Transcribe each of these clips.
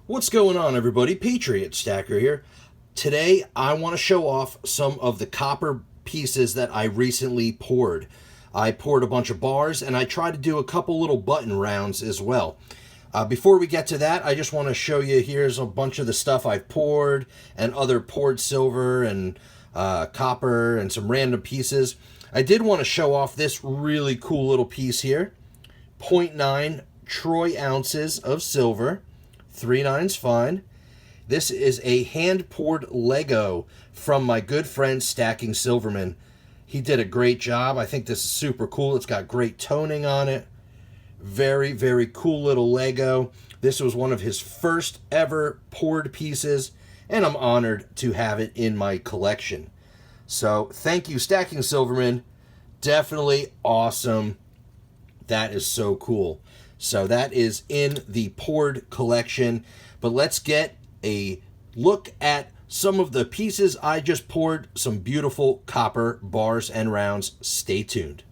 What's going on, everybody? Patriot Stacker here. Today I want to show off some of the copper pieces that I recently poured. I poured a bunch of bars and I tried to do a couple little button rounds as well. Before we get to that, I just want to show you, here's a bunch of the stuff I've poured and other poured silver and copper and some random pieces. I did want to show off this really cool little piece here. 0.9 troy ounces of silver. 3 nines fine. This is a hand-poured Lego from my good friend Stacking Silverman. He did a great job. I think this is super cool. It's got great toning on it. Very, very cool little Lego. This was one of his first ever poured pieces, and I'm honored to have it in my collection. So thank you, Stacking Silverman. Definitely awesome. That is so cool. So that is in the poured collection. But let's get a look at some of the pieces I just poured. Some beautiful copper bars and rounds. Stay tuned.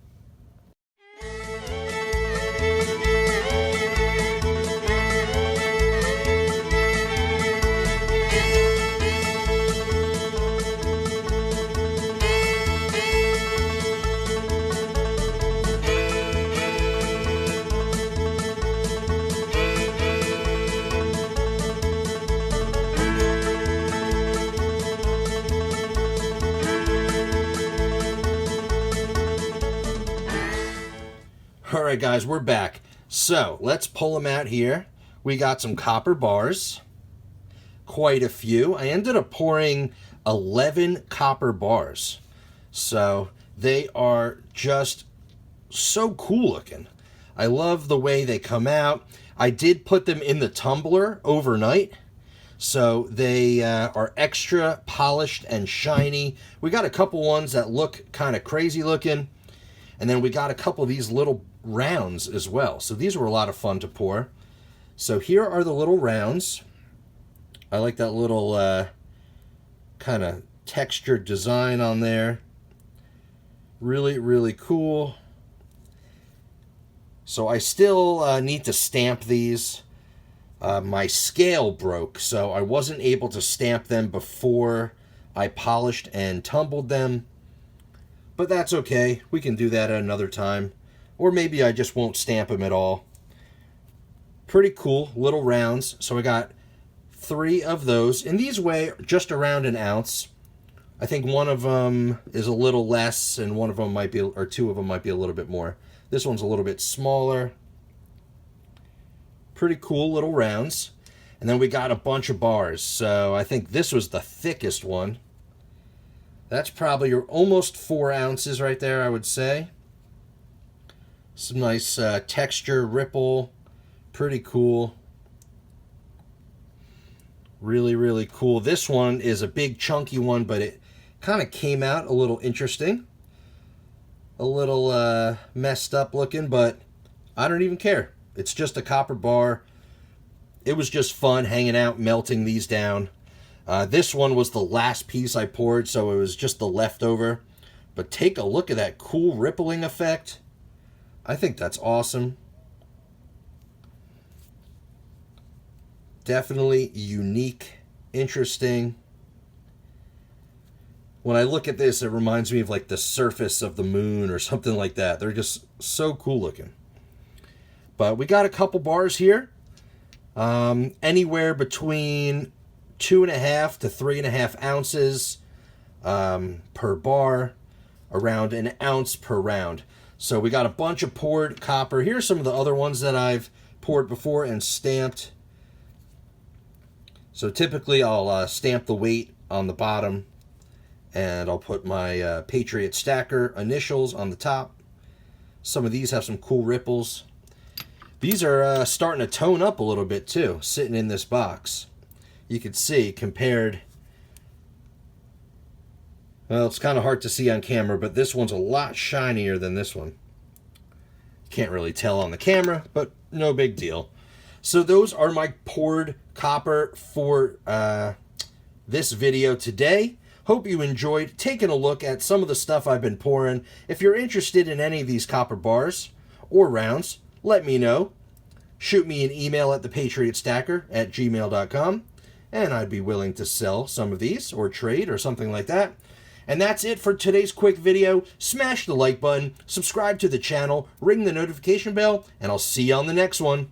Alright guys, we're back. So, let's pull them out here. We got some copper bars. Quite a few. I ended up pouring 11 copper bars. So, they are just so cool looking. I love the way they come out. I did put them in the tumbler overnight. So, they are extra polished and shiny. We got a couple ones that look kind of crazy looking. And then we got a couple of these little rounds as well. So these were a lot of fun to pour. So here are the little rounds. I like that little kind of textured design on there. Really, really cool. So I still need to stamp these. My scale broke, so I wasn't able to stamp them before I polished and tumbled them. But that's okay. We can do that at another time. Or maybe I just won't stamp them at all. Pretty cool little rounds. So I got 3 of those. And these weigh just around an ounce. I think one of them is a little less and one of them might be, or 2 of them might be a little bit more. This one's a little bit smaller. Pretty cool little rounds. And then we got a bunch of bars. So I think this was the thickest one. That's probably almost 4 ounces right there, I would say. Some nice texture, ripple. Pretty cool. Really, really cool. This one is a big chunky one, but it kind of came out a little interesting. A little messed up looking, but I don't even care. It's just a copper bar. It was just fun hanging out, melting these down. This one was the last piece I poured, so it was just the leftover. But take a look at that cool rippling effect. I think that's awesome. Definitely unique, interesting. When I look at this, it reminds me of like the surface of the moon or something like that. They're just so cool looking. But we got a couple bars here. Anywhere between 2.5 to 3.5 ounces per bar, around an ounce per round. So we got a bunch of poured copper. Here's some of the other ones that I've poured before and stamped. So typically I'll stamp the weight on the bottom and I'll put my Patriot Stacker initials on the top. Some of these have some cool ripples. These are starting to tone up a little bit too, sitting in this box. You can see compared, well, it's kind of hard to see on camera, but this one's a lot shinier than this one. Can't really tell on the camera, but no big deal. So those are my poured copper for this video today. Hope you enjoyed taking a look at some of the stuff I've been pouring. If you're interested in any of these copper bars or rounds, let me know. shoot me an email at thepatriotstacker@gmail.com, and I'd be willing to sell some of these or trade or something like that. And that's it for today's quick video. Smash the like button, subscribe to the channel, ring the notification bell, and I'll see you on the next one.